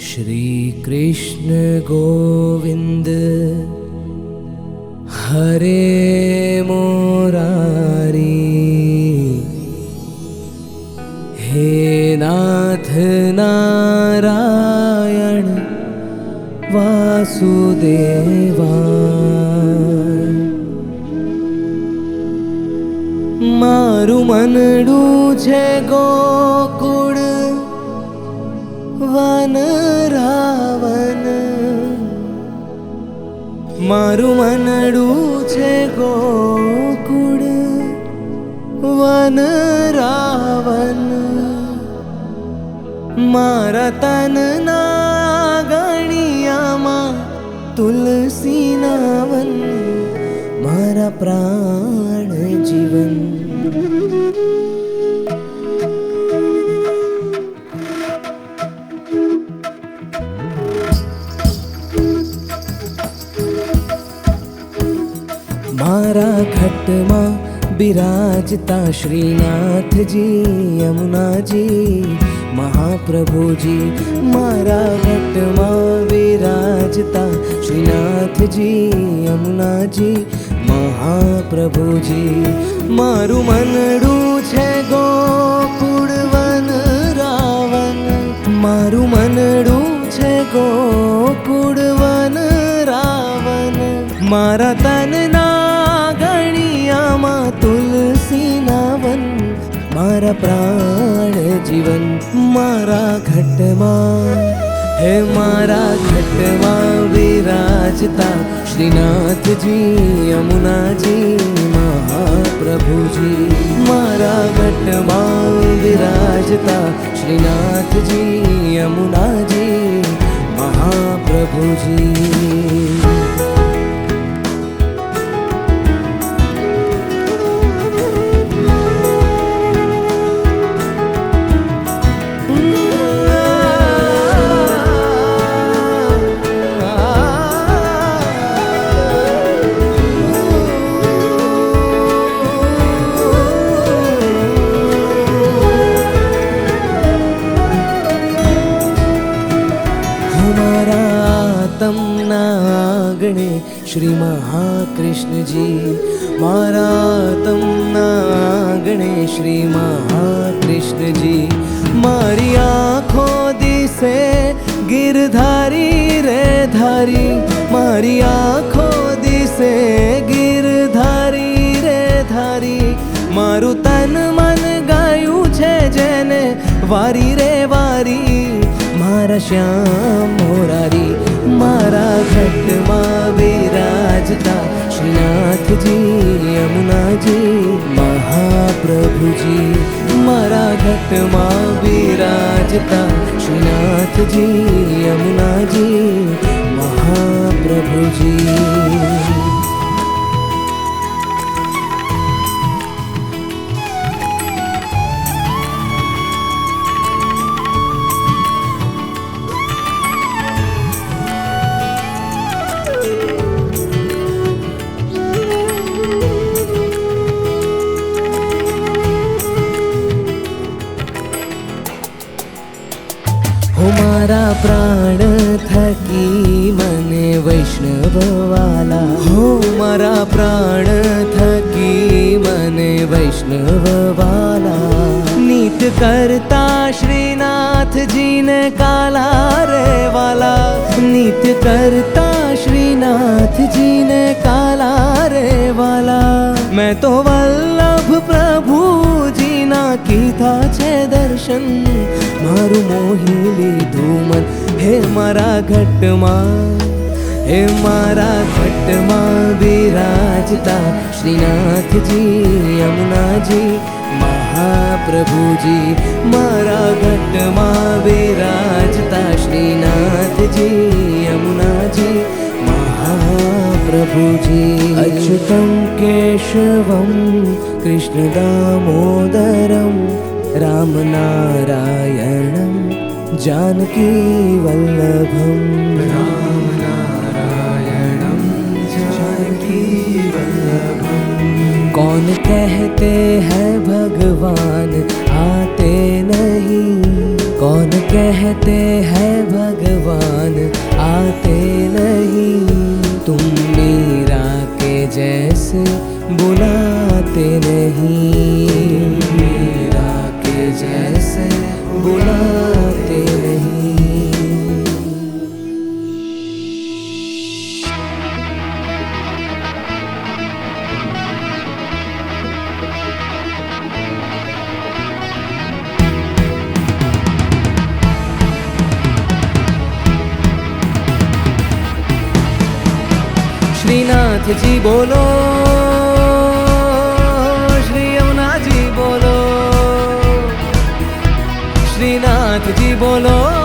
श्री कृष्ण गोविंद हरे मुरारी, हे नाथ नारायण वासुदेवा। मारू मनडू छे गोकुळ वन रावण, मारू मनडू छे गोकुळ वन रावण। मारा तनना गणियामा तुलसी नावन, मारा प्राण जीवन। मारा घटमा बिराजता श्रीनाथ जी यमुना जी महाप्रभु जी। मारा घटमा बिराजता श्रीनाथ जी यमुना जी महाप्रभु जी। मारू मनडू छे गोकुळ वन रावण, मारू मनडू छे गोकुळ वन रावण। मारा तनना गणियामा तुलसी नावन, मारा प्राण जीवन। मारा घटमा हे मारा घटमा विराजता श्रीनाथ जी यमुना जी महाप्रभु जी। मारा घटमा विराजता श्रीनाथ जी यमुना जी महाप्रभु जी। तमनागणे श्री महाकृष्ण जी, मारा तमनागणे श्री महाकृष्ण जी। मारी आँखों दिसे गिरधारी रे धारी, मारी आँखों दिसे गिरधारी रे धारी। मारू तन मन गायू छे जेने वारी रे वारी, मारा श्याम मुरारी। मारा घटमा विराजता श्रीनाथ जी यमुना जी महाप्रभु जी। मारा घटमा विराजता श्रीनाथ जी यमुना जी महाप्रभु जी। हो मारा प्राण थकी मने वैष्णव वाला, हो मारा प्राण थकी मने वैष्णव वाला। नीत करता श्रीनाथ जी ने काला रे वाला, नीत करता श्रीनाथ जी ने काला रे वाला। मैं तो वल्लभ प्रभु जी ना कीधा छे दर्शन, मारू मोही लीधुं मन। हे मारा घटमा हे मारा घटमा विराजता श्रीनाथ जी यमुना जी महाप्रभु जी। मारा घटमा विराजता श्रीनाथ जी यमुना जी महाप्रभु जी। अच्युतं केशवं कृष्ण दामोदरं रामनारायणं जानकी वल्लभं, रामनारायणं जानकी वल्लभं। कौन कहते हैं भगवान आते नहीं, कौन कह कहते हैं भगवान आते नहीं, तुम मीरा के जैसे बुलाते नहीं, मीरा के जैसे बुलाते नहीं। श्रीनाथ जी बोलो, श्री यमुना जी बोलो, श्रीनाथ जी बोलो।